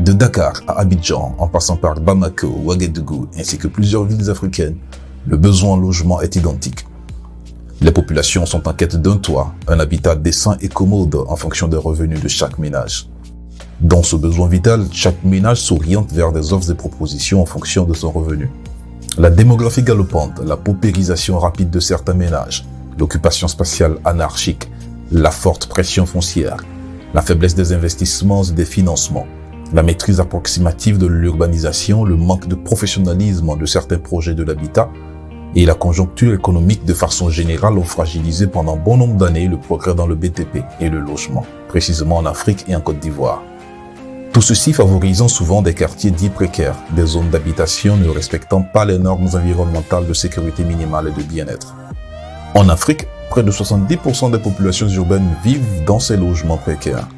De Dakar à Abidjan, en passant par Bamako, Ouagadougou, ainsi que plusieurs villes africaines, le besoin en logement est identique. Les populations sont en quête d'un toit, un habitat décent et commode en fonction des revenus de chaque ménage. Dans ce besoin vital, chaque ménage s'oriente vers des offres et propositions en fonction de son revenu. La démographie galopante, la paupérisation rapide de certains ménages, l'occupation spatiale anarchique, la forte pression foncière, la faiblesse des investissements et des financements, la maîtrise approximative de l'urbanisation, le manque de professionnalisme de certains projets de l'habitat et la conjoncture économique de façon générale ont fragilisé pendant bon nombre d'années le progrès dans le BTP et le logement, précisément en Afrique et en Côte d'Ivoire. Tout ceci favorisant souvent des quartiers dits précaires, des zones d'habitation ne respectant pas les normes environnementales de sécurité minimale et de bien-être. En Afrique, près de 70% des populations urbaines vivent dans ces logements précaires.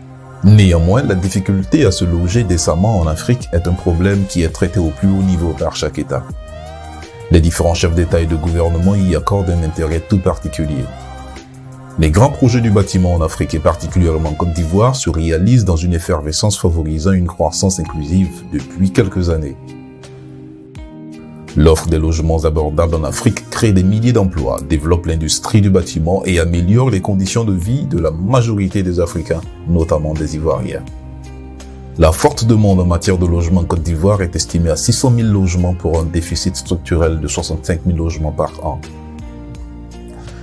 Néanmoins, la difficulté à se loger décemment en Afrique est un problème qui est traité au plus haut niveau par chaque État. Les différents chefs d'État et de gouvernement y accordent un intérêt tout particulier. Les grands projets du bâtiment en Afrique et particulièrement en Côte d'Ivoire se réalisent dans une effervescence favorisant une croissance inclusive depuis quelques années. L'offre des logements abordables en Afrique crée des milliers d'emplois, développe l'industrie du bâtiment et améliore les conditions de vie de la majorité des Africains, notamment des Ivoiriens. La forte demande en matière de logement en Côte d'Ivoire est estimée à 600 000 logements pour un déficit structurel de 65 000 logements par an.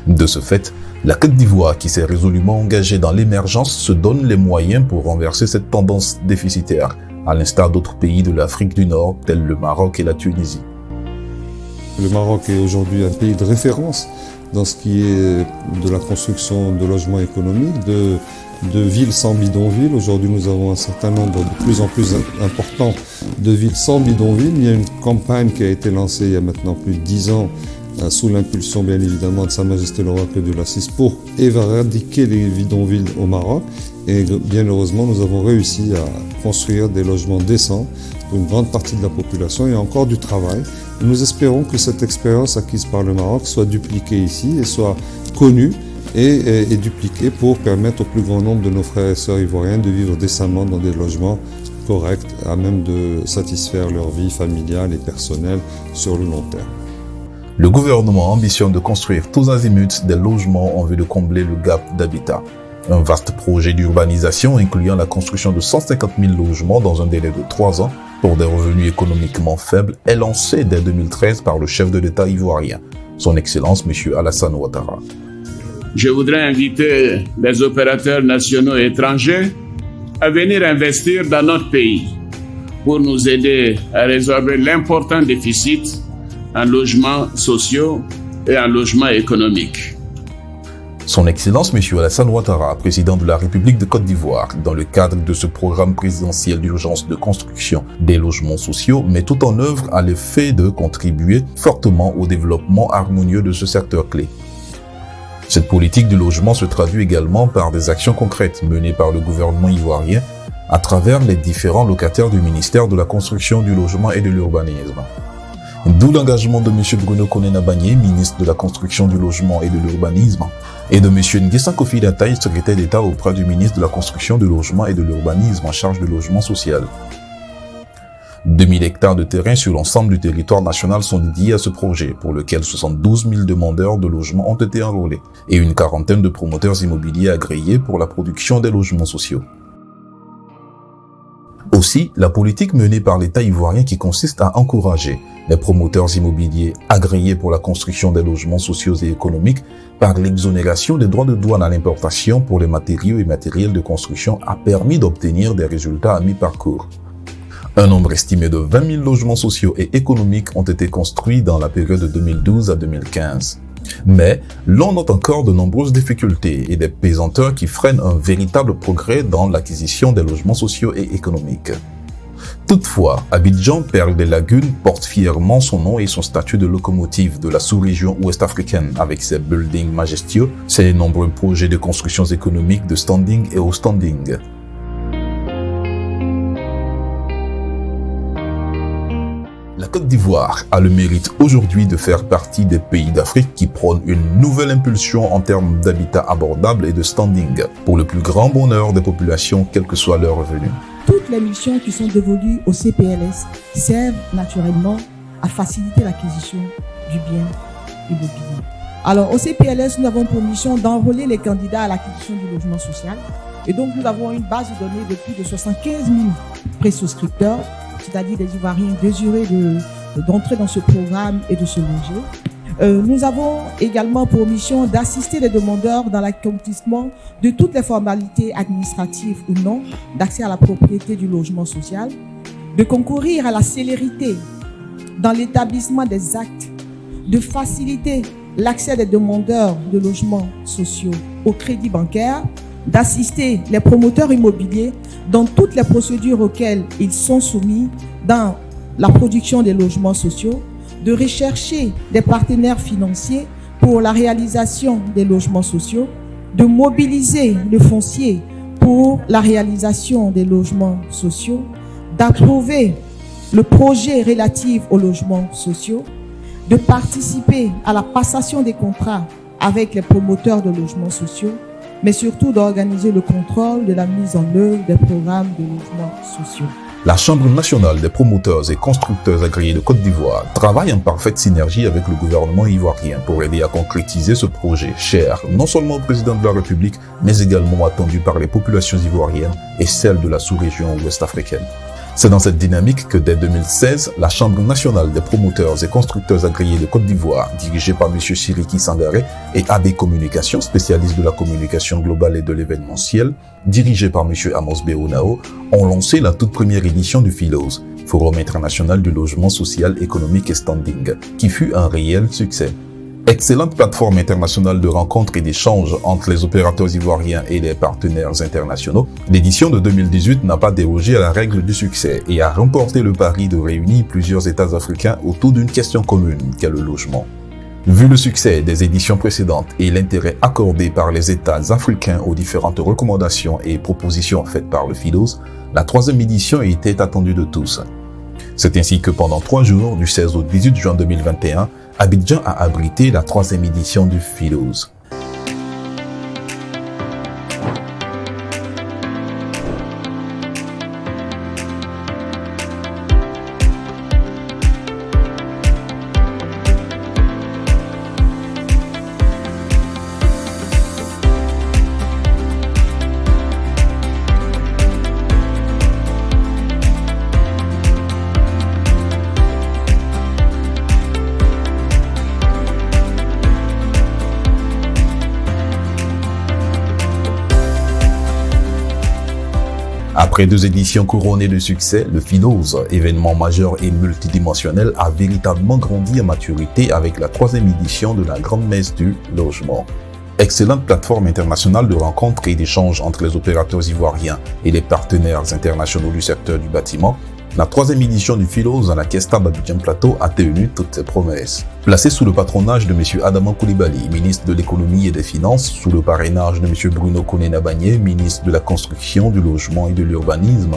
De ce fait, la Côte d'Ivoire, qui s'est résolument engagée dans l'émergence, se donne les moyens pour renverser cette tendance déficitaire, à l'instar d'autres pays de l'Afrique du Nord, tels le Maroc et la Tunisie. Le Maroc est aujourd'hui un pays de référence dans ce qui est de la construction de logements économiques, de villes sans bidonville. Aujourd'hui, nous avons un certain nombre de plus en plus important de villes sans bidonville. Il y a une campagne qui a été lancée il y a maintenant plus de 10 ans sous l'impulsion bien évidemment de Sa Majesté le Roi Claude de Assis pour éradiquer les bidonvilles au Maroc. Et bien heureusement, nous avons réussi à construire des logements décents pour une grande partie de la population. Il y a encore du travail. Nous espérons que cette expérience acquise par le Maroc soit dupliquée ici et soit connue et dupliquée pour permettre au plus grand nombre de nos frères et sœurs ivoiriens de vivre décemment dans des logements corrects, à même de satisfaire leur vie familiale et personnelle sur le long terme. Le gouvernement ambitionne de construire tous azimuts des logements en vue de combler le gap d'habitat. Un vaste projet d'urbanisation incluant la construction de 150 000 logements dans un délai de 3 ans pour des revenus économiquement faibles est lancé dès 2013 par le chef de l'État ivoirien, son Excellence M. Alassane Ouattara. Je voudrais inviter les opérateurs nationaux et étrangers à venir investir dans notre pays pour nous aider à résorber l'important déficit en logements sociaux et en logements économiques. Son Excellence M. Alassane Ouattara, président de la République de Côte d'Ivoire, dans le cadre de ce programme présidentiel d'urgence de construction des logements sociaux, met tout en œuvre à l'effet de contribuer fortement au développement harmonieux de ce secteur clé. Cette politique du logement se traduit également par des actions concrètes menées par le gouvernement ivoirien à travers les différents locataires du ministère de la Construction, du Logement et de l'Urbanisme. D'où l'engagement de M. Bruno Koné-Nabagné, ministre de la Construction, du Logement et de l'Urbanisme, et de M. Nguessan Kofi Dataï, secrétaire d'État auprès du ministre de la Construction, du Logement et de l'Urbanisme en charge du logement social. 2000 hectares de terrain sur l'ensemble du territoire national sont dédiés à ce projet, pour lequel 72 000 demandeurs de logement ont été enrôlés, et une quarantaine de promoteurs immobiliers agréés pour la production des logements sociaux. Aussi, la politique menée par l'État ivoirien qui consiste à encourager les promoteurs immobiliers agréés pour la construction des logements sociaux et économiques par l'exonération des droits de douane à l'importation pour les matériaux et matériels de construction a permis d'obtenir des résultats à mi-parcours. Un nombre estimé de 20 000 logements sociaux et économiques ont été construits dans la période de 2012 à 2015. Mais l'on note encore de nombreuses difficultés et des pesanteurs qui freinent un véritable progrès dans l'acquisition des logements sociaux et économiques. Toutefois, Abidjan, perle des lagunes, porte fièrement son nom et son statut de locomotive de la sous-région ouest-africaine avec ses buildings majestueux, ses nombreux projets de constructions économiques de standing et au standing. La Côte d'Ivoire a le mérite aujourd'hui de faire partie des pays d'Afrique qui prônent une nouvelle impulsion en termes d'habitat abordable et de standing, pour le plus grand bonheur des populations, quel que soit leur revenu. Tout toutes les missions qui sont dévolues au CPLS servent naturellement à faciliter l'acquisition du bien immobilier. Alors, au CPLS, nous avons pour mission d'enrôler les candidats à l'acquisition du logement social. Et donc, nous avons une base de données de plus de 75 000 présouscripteurs, c'est-à-dire des Ivoiriens désireux d'entrer dans ce programme et de se loger. Nous avons également pour mission d'assister les demandeurs dans l'accomplissement de toutes les formalités administratives ou non d'accès à la propriété du logement social, de concourir à la célérité dans l'établissement des actes, de faciliter l'accès des demandeurs de logements sociaux au crédit bancaire, d'assister les promoteurs immobiliers dans toutes les procédures auxquelles ils sont soumis dans la production des logements sociaux, de rechercher des partenaires financiers pour la réalisation des logements sociaux, de mobiliser le foncier pour la réalisation des logements sociaux, d'approuver le projet relatif aux logements sociaux, de participer à la passation des contrats avec les promoteurs de logements sociaux, mais surtout d'organiser le contrôle de la mise en œuvre des programmes de logements sociaux. La Chambre nationale des promoteurs et constructeurs agréés de Côte d'Ivoire travaille en parfaite synergie avec le gouvernement ivoirien pour aider à concrétiser ce projet cher non seulement au président de la République, mais également attendu par les populations ivoiriennes et celles de la sous-région ouest-africaine. C'est dans cette dynamique que dès 2016, la Chambre nationale des promoteurs et constructeurs agréés de Côte d'Ivoire, dirigée par M. Siriki Sangaré, et AB Communication, spécialiste de la communication globale et de l'événementiel, dirigée par M. Amos Beounao, ont lancé la toute première édition du FILOS, Forum international du logement social, économique et standing, qui fut un réel succès. Excellente plateforme internationale de rencontres et d'échanges entre les opérateurs ivoiriens et les partenaires internationaux, l'édition de 2018 n'a pas dérogé à la règle du succès et a remporté le pari de réunir plusieurs États africains autour d'une question commune qu'est le logement. Vu le succès des éditions précédentes et l'intérêt accordé par les États africains aux différentes recommandations et propositions faites par le FILOS, la troisième édition était attendue de tous. C'est ainsi que pendant 3 jours, du 16 au 18 juin 2021, Abidjan a abrité la troisième édition du FILOS. Après 2 éditions couronnées de succès, le FILOS, événement majeur et multidimensionnel, a véritablement grandi en maturité avec la 3e édition de la Grande Messe du Logement. Excellente plateforme internationale de rencontres et d'échanges entre les opérateurs ivoiriens et les partenaires internationaux du secteur du bâtiment, la 3e édition du FILOS dans la Kestab Abidjan Plateau a tenu toutes ses promesses. Placée sous le patronage de M. Adama Coulibaly, ministre de l'économie et des finances, sous le parrainage de M. Bruno Koné-Nabagné, ministre de la construction, du logement et de l'urbanisme,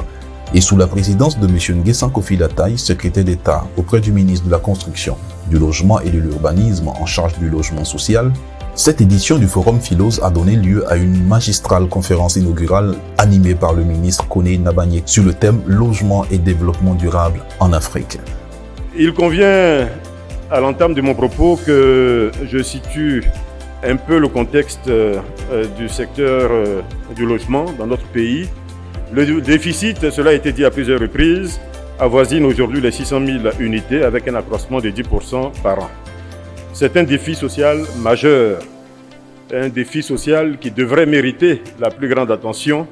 et sous la présidence de M. Nguessan Kofi Dataï, secrétaire d'État auprès du ministre de la construction, du logement et de l'urbanisme en charge du logement social, cette édition du Forum FILOS a donné lieu à une magistrale conférence inaugurale animée par le ministre Koné-Nabagné sur le thème Logement et développement durable en Afrique. Il convient à l'entame de mon propos que je situe un peu le contexte du secteur du logement dans notre pays. Le déficit, cela a été dit à plusieurs reprises, avoisine aujourd'hui les 600 000 unités avec un accroissement de 10% par an. C'est un défi social majeur, un défi social qui devrait mériter la plus grande attention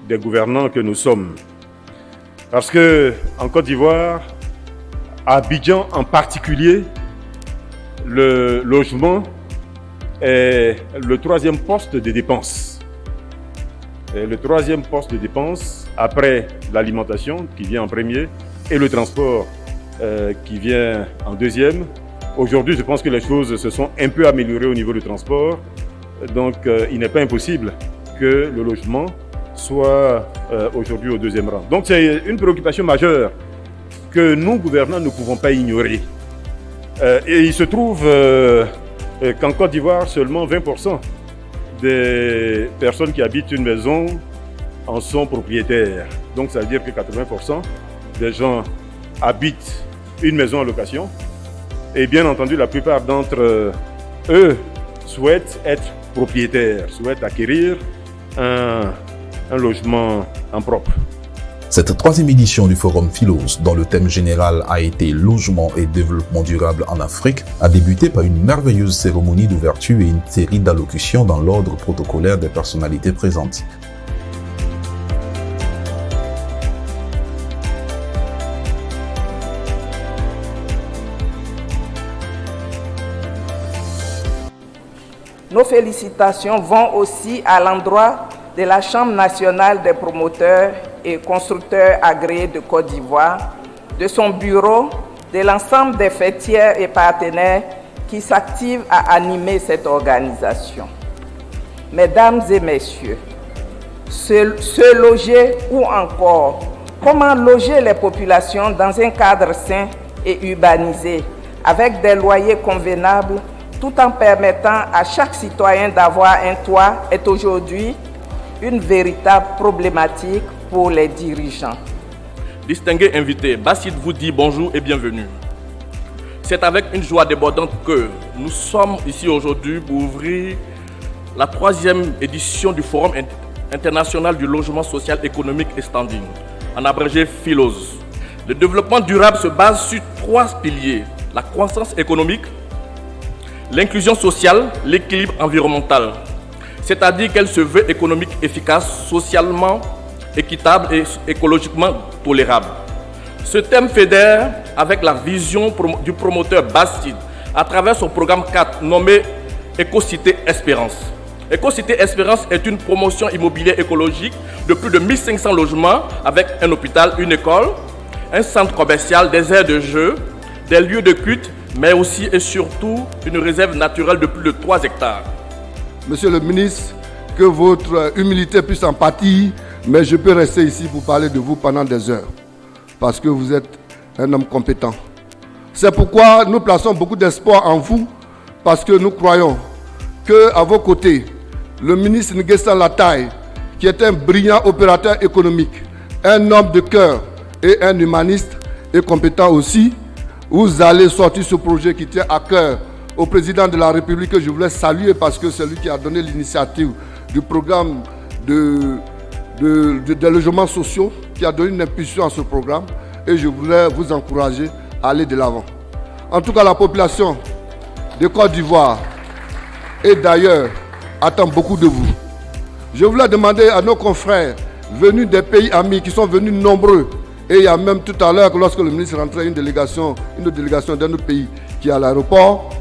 des gouvernants que nous sommes. Parce que en Côte d'Ivoire, à Abidjan en particulier, le logement est le 3e poste de dépenses. Et le 3e poste de dépenses après l'alimentation qui vient en premier et le transport qui vient en 2e. Aujourd'hui, je pense que les choses se sont un peu améliorées au niveau du transport. Donc, il n'est pas impossible que le logement soit aujourd'hui au 2e rang. Donc, c'est une préoccupation majeure que nous, gouvernants, ne pouvons pas ignorer. Et il se trouve qu'en Côte d'Ivoire, seulement 20% des personnes qui habitent une maison en sont propriétaires. Donc ça veut dire que 80% des gens habitent une maison en location. Et bien entendu, la plupart d'entre eux souhaitent être propriétaires, souhaitent acquérir un logement en propre. Cette troisième édition du Forum Philos, dont le thème général a été logement et développement durable en Afrique, a débuté par une merveilleuse cérémonie d'ouverture et une série d'allocutions dans l'ordre protocolaire des personnalités présentes. Nos félicitations vont aussi à l'endroit de la Chambre nationale des promoteurs et constructeurs agréés de Côte d'Ivoire, de son bureau, de l'ensemble des fêtières et partenaires qui s'activent à animer cette organisation. Mesdames et messieurs, se loger ou encore comment loger les populations dans un cadre sain et urbanisé avec des loyers convenables tout en permettant à chaque citoyen d'avoir un toit est aujourd'hui une véritable problématique pour les dirigeants. Distingués invités, Bassid vous dit bonjour et bienvenue. C'est avec une joie débordante que nous sommes ici aujourd'hui pour ouvrir la 3e édition du Forum international du logement social, économique et standing, en abrégé Philos. Le développement durable se base sur 3 piliers: la croissance économique, l'inclusion sociale, l'équilibre environnemental. C'est-à-dire qu'elle se veut économique, efficace, socialement équitable et écologiquement tolérable. Ce thème fédère avec la vision du promoteur Bassid à travers son programme 4 nommé Écocité Espérance. Écocité Espérance est une promotion immobilière écologique de plus de 1500 logements avec un hôpital, une école, un centre commercial, des aires de jeu, des lieux de culte, mais aussi et surtout une réserve naturelle de plus de 3 hectares. Monsieur le ministre, que votre humilité puisse en pâtir, mais je peux rester ici pour parler de vous pendant des heures, parce que vous êtes un homme compétent. C'est pourquoi nous plaçons beaucoup d'espoir en vous, parce que nous croyons qu'à vos côtés, le ministre Nguessan Lattaye, qui est un brillant opérateur économique, un homme de cœur et un humaniste et compétent aussi, vous allez sortir ce projet qui tient à cœur au président de la République, que je voulais saluer parce que c'est lui qui a donné l'initiative du programme des logements sociaux, qui a donné une impulsion à ce programme, et je voulais vous encourager à aller de l'avant. En tout cas, la population de Côte d'Ivoire et d'ailleurs attend beaucoup de vous. Je voulais demander à nos confrères venus des pays amis qui sont venus nombreux, et il y a même tout à l'heure, lorsque le ministre rentrait, une délégation d'un autre pays qui est à l'aéroport,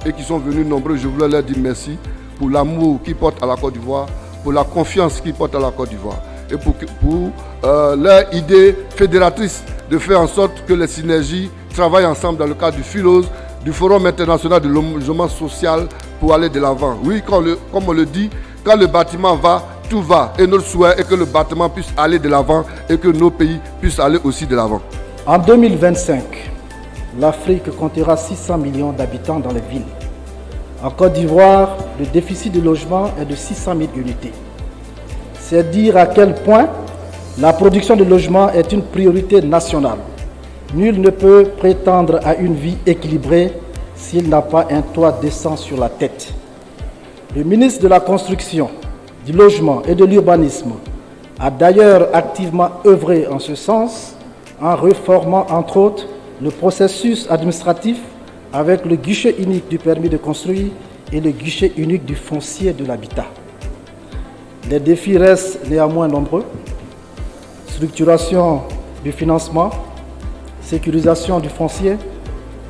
et qui sont venus nombreux, je voulais leur dire merci pour l'amour qu'ils portent à la Côte d'Ivoire, pour la confiance qu'ils portent à la Côte d'Ivoire, et pour leur idée fédératrice de faire en sorte que les synergies travaillent ensemble dans le cadre du Philos, du Forum international de logement social, pour aller de l'avant. Oui, comme on le dit, quand le bâtiment va, tout va. Et notre souhait est que le bâtiment puisse aller de l'avant et que nos pays puissent aller aussi de l'avant. En 2025, l'Afrique comptera 600 millions d'habitants dans les villes. En Côte d'Ivoire, le déficit de logement est de 600 000 unités. C'est dire à quel point la production de logements est une priorité nationale. Nul ne peut prétendre à une vie équilibrée s'il n'a pas un toit décent sur la tête. Le ministre de la Construction, du Logement et de l'Urbanisme a d'ailleurs activement œuvré en ce sens en réformant entre autres le processus administratif avec le guichet unique du permis de construire et le guichet unique du foncier de l'habitat. Les défis restent néanmoins nombreux. Structuration du financement, sécurisation du foncier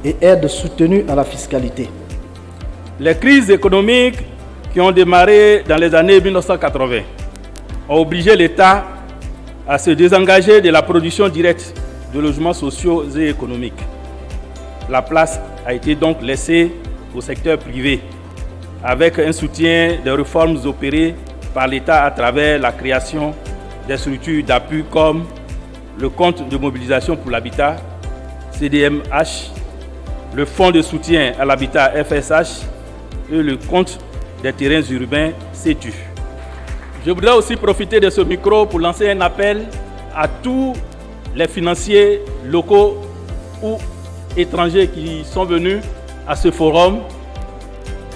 et aide soutenue à la fiscalité. Les crises économiques qui ont démarré dans les années 1980 ont obligé l'État à se désengager de la production directe de logements sociaux et économiques. La place a été donc laissée au secteur privé, avec un soutien des réformes opérées par l'État à travers la création des structures d'appui comme le compte de mobilisation pour l'habitat, CDMH, le fonds de soutien à l'habitat FSH et le compte des terrains urbains, CETU. Je voudrais aussi profiter de ce micro pour lancer un appel à tous les financiers locaux ou étrangers qui sont venus à ce forum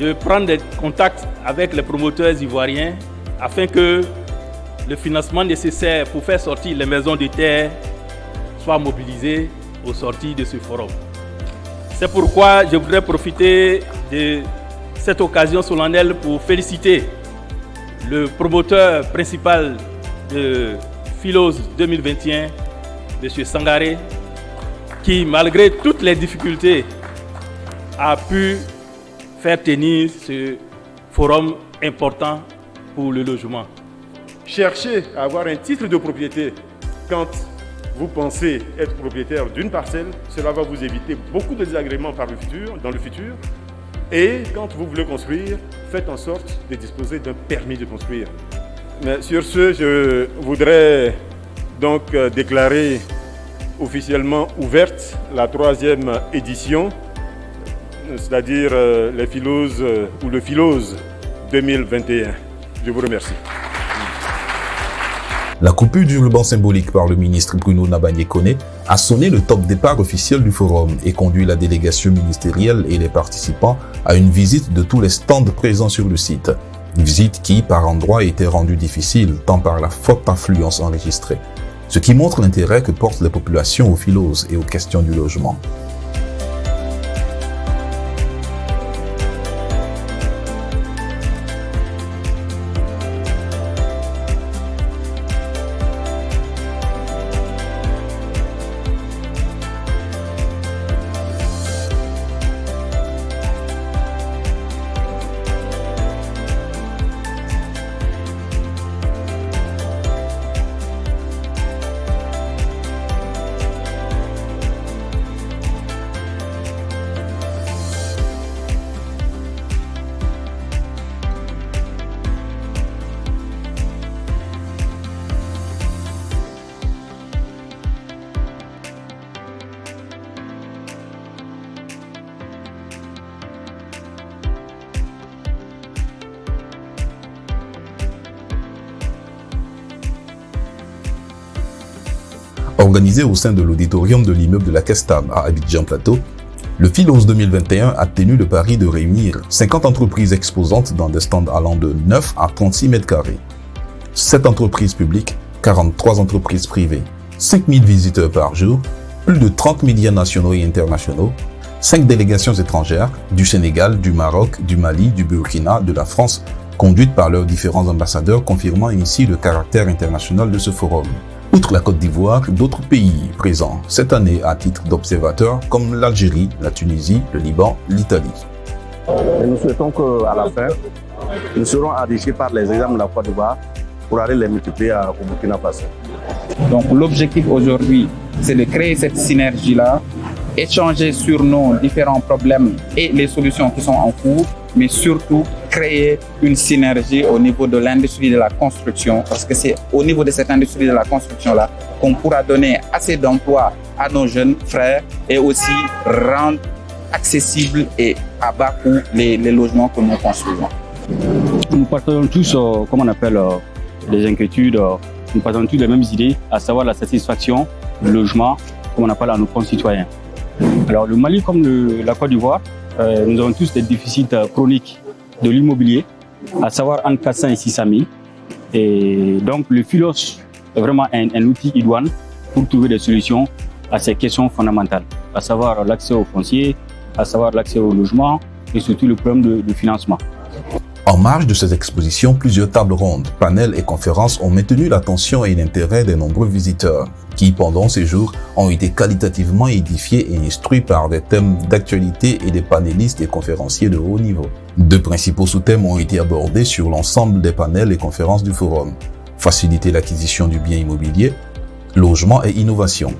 de prendre des contacts avec les promoteurs ivoiriens afin que le financement nécessaire pour faire sortir les maisons de terre soit mobilisé au sortir de ce forum. C'est pourquoi je voudrais profiter de cette occasion solennelle pour féliciter le promoteur principal de Philos 2021, M. Sangaré, qui, malgré toutes les difficultés, a pu faire tenir ce forum important pour le logement. Cherchez à avoir un titre de propriété quand vous pensez être propriétaire d'une parcelle. Cela va vous éviter beaucoup de désagréments dans le futur. Et quand vous voulez construire, faites en sorte de disposer d'un permis de construire. Mais sur ce, je voudrais donc déclarer officiellement ouverte la 3e édition, c'est-à-dire les Philos ou le Philos 2021. Je vous remercie. La coupure du ruban symbolique par le ministre Bruno Nabagné-Koné a sonné le top départ officiel du forum et conduit la délégation ministérielle et les participants à une visite de tous les stands présents sur le site. Visite qui, par endroits, était rendue difficile tant par la forte affluence enregistrée. Ce qui montre l'intérêt que portent les populations aux Philos et aux questions du logement. Organisé au sein de l'auditorium de l'immeuble de la Kestam à Abidjan Plateau, le Philos 2021 a tenu le pari de réunir 50 entreprises exposantes dans des stands allant de 9 à 36 mètres carrés. 7 entreprises publiques, 43 entreprises privées, 5000 visiteurs par jour, plus de 30 médias nationaux et internationaux, 5 délégations étrangères du Sénégal, du Maroc, du Mali, du Burkina, de la France, conduites par leurs différents ambassadeurs, confirmant ainsi le caractère international de ce forum. Outre la Côte d'Ivoire, d'autres pays présents cette année à titre d'observateurs comme l'Algérie, la Tunisie, le Liban, l'Italie. Nous souhaitons qu'à la fin, nous serons enrichis par les exemples de la Côte d'Ivoire pour aller les multiplier au Burkina Faso. Donc l'objectif aujourd'hui, c'est de créer cette synergie-là, échanger sur nos différents problèmes et les solutions qui sont en cours, mais surtout créer une synergie au niveau de l'industrie de la construction, parce que c'est au niveau de cette industrie de la construction-là qu'on pourra donner assez d'emplois à nos jeunes frères et aussi rendre accessibles et à bas coût les logements que nous construisons. Nous partageons tous, comme on appelle, les inquiétudes, nous partageons tous les mêmes idées, à savoir la satisfaction du logement, comme on appelle à nos concitoyens. Alors le Mali comme la Côte d'Ivoire, nous avons tous des déficits chroniques de l'immobilier, à savoir entre 400 et 600 000. Et donc le Philos est vraiment un outil idoine pour trouver des solutions à ces questions fondamentales, à savoir l'accès au foncier, à savoir l'accès au logement et surtout le problème de financement. En marge de cette exposition, plusieurs tables rondes, panels et conférences ont maintenu l'attention et l'intérêt des nombreux visiteurs qui, pendant ces jours, ont été qualitativement édifiés et instruits par des thèmes d'actualité et des panélistes et conférenciers de haut niveau. 2 principaux sous-thèmes ont été abordés sur l'ensemble des panels et conférences du forum: faciliter l'acquisition du bien immobilier, logement et innovation.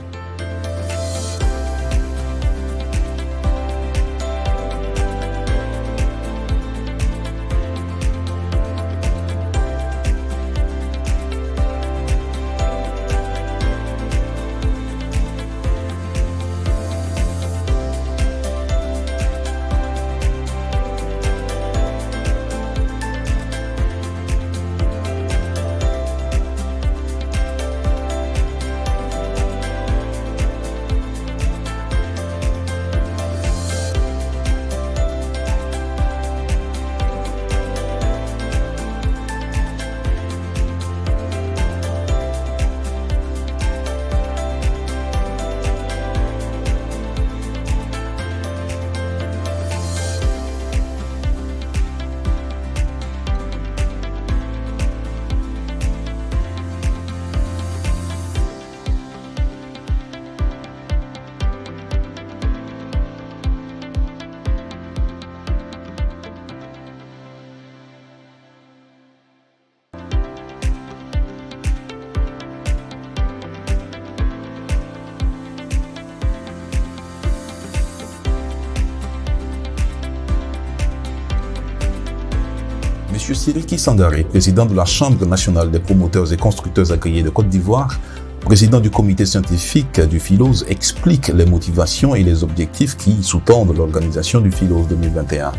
M. Siriki Sangaré, président de la Chambre nationale des promoteurs et constructeurs agréés de Côte d'Ivoire, président du comité scientifique du Philos, explique les motivations et les objectifs qui sous-tendent l'organisation du Philos 2021.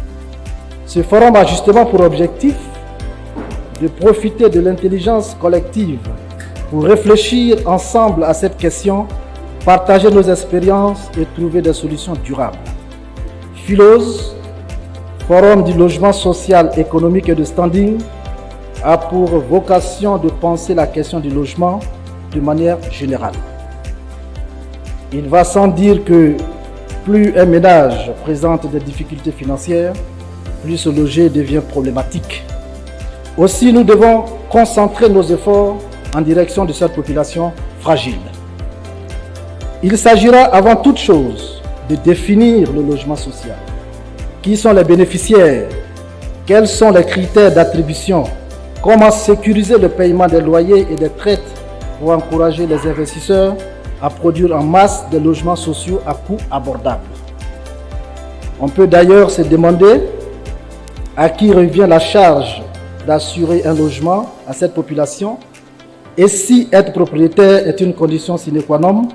Ce forum a justement pour objectif de profiter de l'intelligence collective pour réfléchir ensemble à cette question, partager nos expériences et trouver des solutions durables. Philos, Forum du logement social, économique et de standing, a pour vocation de penser la question du logement de manière générale. Il va sans dire que plus un ménage présente des difficultés financières, plus se loger devient problématique. Aussi, nous devons concentrer nos efforts en direction de cette population fragile. Il s'agira avant toute chose de définir le logement social. Qui sont les bénéficiaires? Quels sont les critères d'attribution? Comment sécuriser le paiement des loyers et des traites pour encourager les investisseurs à produire en masse des logements sociaux à coût abordable? On peut d'ailleurs se demander à qui revient la charge d'assurer un logement à cette population et si être propriétaire est une condition sine qua non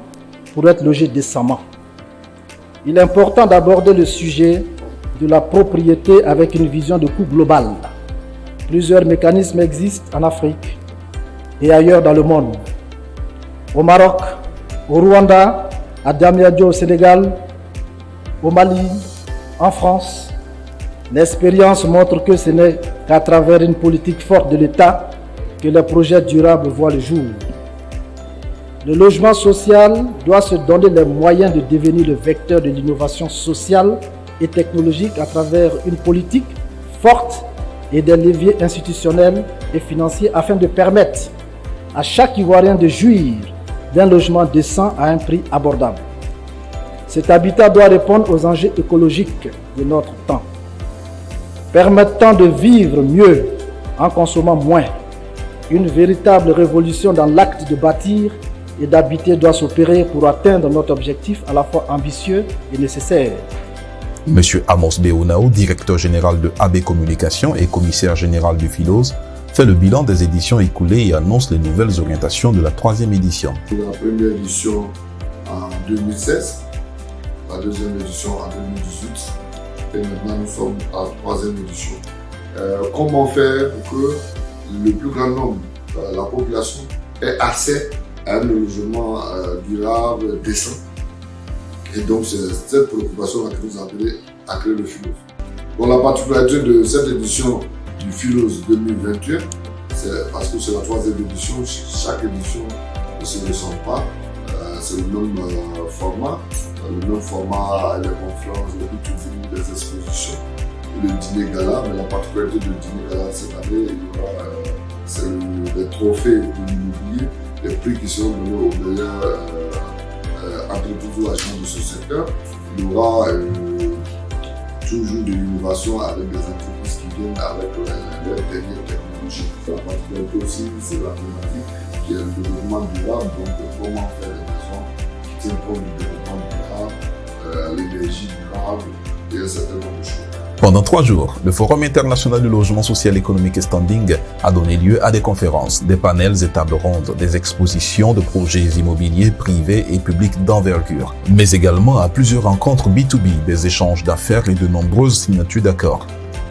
pour être logé décemment. Il est important d'aborder le sujet de la propriété avec une vision de coût global. Plusieurs mécanismes existent en Afrique et ailleurs dans le monde. Au Maroc, au Rwanda, à Damiadio au Sénégal, au Mali, en France. L'expérience montre que ce n'est qu'à travers une politique forte de l'État que les projets durables voient le jour. Le logement social doit se donner les moyens de devenir le vecteur de l'innovation sociale et technologique à travers une politique forte et des leviers institutionnels et financiers afin de permettre à chaque Ivoirien de jouir d'un logement décent à un prix abordable. Cet habitat doit répondre aux enjeux écologiques de notre temps, permettant de vivre mieux en consommant moins. Une véritable révolution dans l'acte de bâtir et d'habiter doit s'opérer pour atteindre notre objectif à la fois ambitieux et nécessaire. Monsieur Amos Beonao, directeur général de AB Communication et commissaire général du Philos, fait le bilan des éditions écoulées et annonce les nouvelles orientations de la 3e édition. La première édition en 2016, la deuxième édition en 2018 et maintenant nous sommes à la 3e édition. Comment faire pour que le plus grand nombre de la population ait accès à un logement durable, décent? Et donc, c'est cette préoccupation qui nous a appelé à créer le Philos. Bon, la particularité de cette édition du Philos 2021, c'est parce que c'est la 3e édition, chaque édition ne se ressemble pas. C'est le même format. Le même format, les conférences, les boutiques, les expositions, le dîner gala. Mais la particularité du dîner gala cette année, il y aura les trophées de l'immobilier, les prix qui seront donnés aux meilleurs entreprises ou agents de ce secteur. Il y aura toujours de l'innovation avec des entreprises qui viennent avec leurs dernières technologies. La particularité aussi, c'est la thématique qui est le développement durable, donc comment faire des maisons qui tiennent compte du développement durable, l'énergie durable et un certain nombre de choses. Pendant 3 jours, le Forum international du logement social, économique et standing a donné lieu à des conférences, des panels et tables rondes, des expositions de projets immobiliers privés et publics d'envergure, mais également à plusieurs rencontres B2B, des échanges d'affaires et de nombreuses signatures d'accords.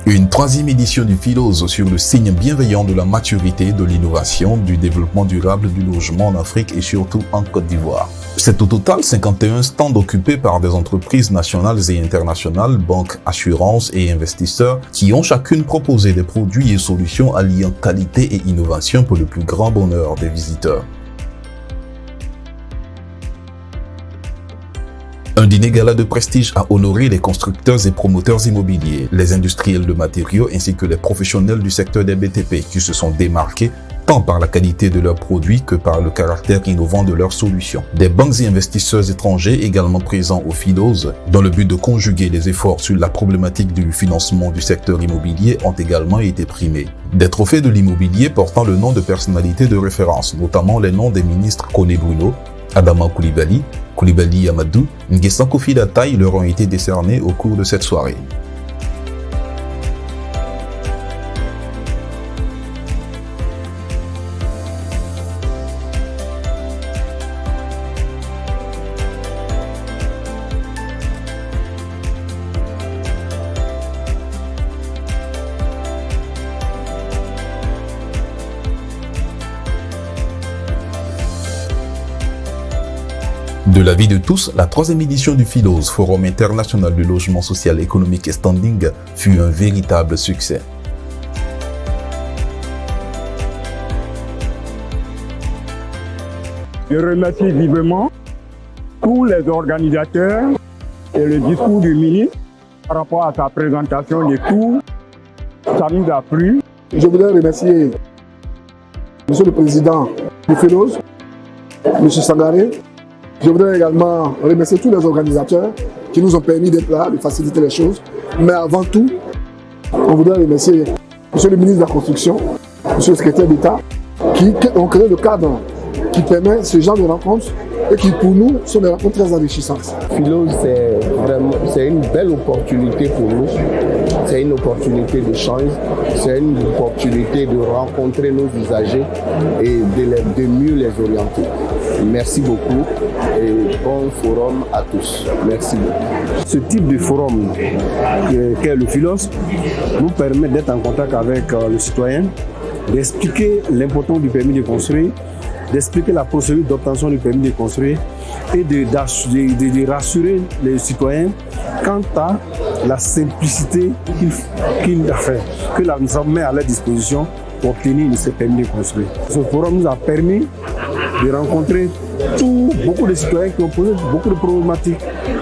Une 3e édition du Philos sur le signe bienveillant de la maturité, de l'innovation, du développement durable du logement en Afrique et surtout en Côte d'Ivoire. C'est au total 51 stands occupés par des entreprises nationales et internationales, banques, assurances et investisseurs qui ont chacune proposé des produits et solutions alliant qualité et innovation pour le plus grand bonheur des visiteurs. Un dîner gala de prestige a honoré les constructeurs et promoteurs immobiliers, les industriels de matériaux ainsi que les professionnels du secteur des BTP qui se sont démarqués tant par la qualité de leurs produits que par le caractère innovant de leurs solutions. Des banques et investisseurs étrangers également présents au Philos, dans le but de conjuguer les efforts sur la problématique du financement du secteur immobilier, ont également été primés. Des trophées de l'immobilier portant le nom de personnalités de référence, notamment les noms des ministres Koné Bruno, Adama Koulibaly Amadou, Nguessan Kofi Dataï leur ont été décernés au cours de cette soirée. De l'avis de tous, la 3e édition du Philos, Forum international du logement social, économique et standing, fut un véritable succès. Je remercie vivement tous les organisateurs et le discours du ministre par rapport à sa présentation des cours. Ça nous a plu. Je voudrais remercier Monsieur le Président du Philos, M. Sangaré. Je voudrais également remercier tous les organisateurs qui nous ont permis d'être là, de faciliter les choses. Mais avant tout, on voudrait remercier Monsieur le ministre de la Construction, Monsieur le secrétaire d'État, qui ont créé le cadre qui permet ce genre de rencontres et qui pour nous sont des rencontres très enrichissantes. Philos, c'est une belle opportunité pour nous. C'est une opportunité d'échange, c'est une opportunité de rencontrer nos usagers et de mieux les orienter. Merci beaucoup et bon forum à tous. Merci beaucoup. Ce type de forum qu'est le Philos nous permet d'être en contact avec le citoyen, d'expliquer l'importance du permis de construire, d'expliquer la procédure d'obtention du permis de construire et de rassurer les citoyens quant à la simplicité que l'administration met à leur disposition pour obtenir ce permis de construire. Ce forum nous a permis de rencontrer beaucoup de citoyens qui ont posé beaucoup de problématiques.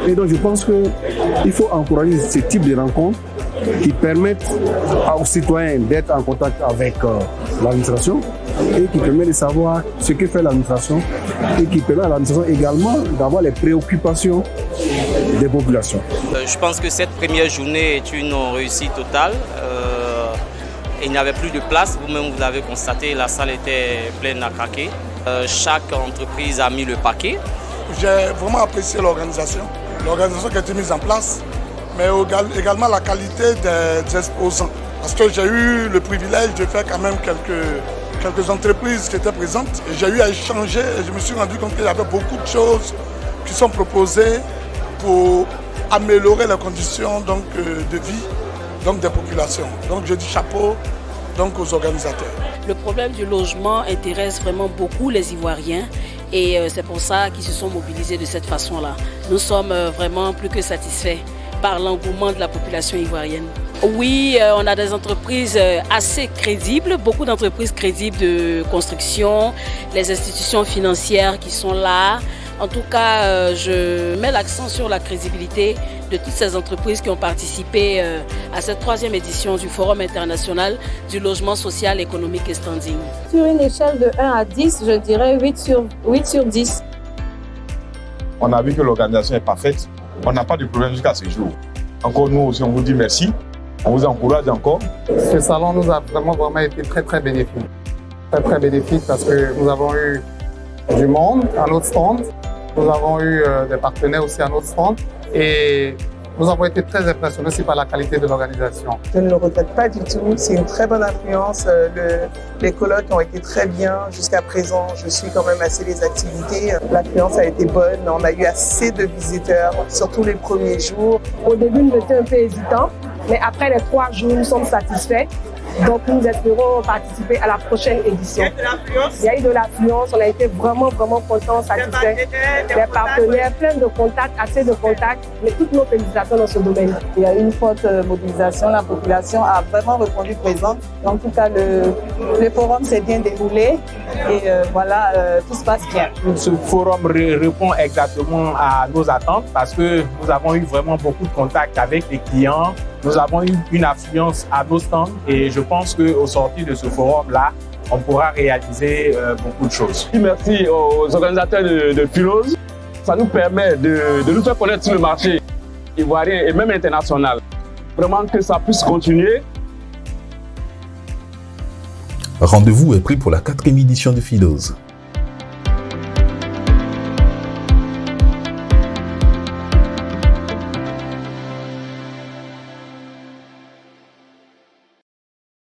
Et donc je pense qu'il faut encourager ce type de rencontres qui permettent aux citoyens d'être en contact avec l'administration et qui permet de savoir ce que fait l'administration et qui permet à l'administration également d'avoir les préoccupations des populations. Je pense que cette première journée est une réussite totale. Il n'y avait plus de place, vous-même vous l'avez constaté, la salle était pleine à craquer. Chaque entreprise a mis le paquet. J'ai vraiment apprécié l'organisation qui a été mise en place, mais également la qualité des exposants. Parce que j'ai eu le privilège de faire quand même quelques entreprises qui étaient présentes. J'ai eu à échanger et je me suis rendu compte qu'il y avait beaucoup de choses qui sont proposées pour améliorer les conditions de vie des populations. Donc je dis chapeau aux organisateurs. Le problème du logement intéresse vraiment beaucoup les Ivoiriens et c'est pour ça qu'ils se sont mobilisés de cette façon-là. Nous sommes vraiment plus que satisfaits par l'engouement de la population ivoirienne. Oui, on a des entreprises assez crédibles, beaucoup d'entreprises crédibles de construction, les institutions financières qui sont là. En tout cas, je mets l'accent sur la crédibilité de toutes ces entreprises qui ont participé à cette 3e édition du Forum international du logement social, économique et standing. Sur une échelle de 1 à 10, je dirais 8 sur 10. On a vu que l'organisation est parfaite. On n'a pas de problème jusqu'à ce jour. Encore nous aussi, on vous dit merci. On vous encourage encore. Ce salon nous a vraiment été très bénéfique. Très bénéfique parce que nous avons eu du monde à notre stand. Nous avons eu des partenaires aussi à notre stand et nous avons été très impressionnés aussi par la qualité de l'organisation. Je ne le regrette pas du tout, c'est une très bonne influence. Les colloques ont été très bien jusqu'à présent. Je suis quand même assez les activités. L'affluence a été bonne, on a eu assez de visiteurs, surtout les premiers jours. Au début, nous étions un peu hésitants, mais après les 3 jours, nous sommes satisfaits. Donc nous espérons participer à la prochaine édition. Il y a eu de l'affluence, on a été vraiment contents, satisfaits. Les partenaires, plein de contacts, assez de contacts, mais toutes nos félicitations dans ce domaine. Il y a eu une forte mobilisation, la population a vraiment répondu présente. En tout cas, le forum s'est bien déroulé et tout se passe bien. Ce forum répond exactement à nos attentes parce que nous avons eu vraiment beaucoup de contacts avec les clients. Nous avons eu une affluence à nos stands et je pense qu'au sortir de ce forum-là, on pourra réaliser beaucoup de choses. Merci aux organisateurs de Philos. Ça nous permet de nous faire connaître sur le marché ivoirien et même international. Vraiment que ça puisse continuer. Rendez-vous est pris pour la 4e édition de Philos.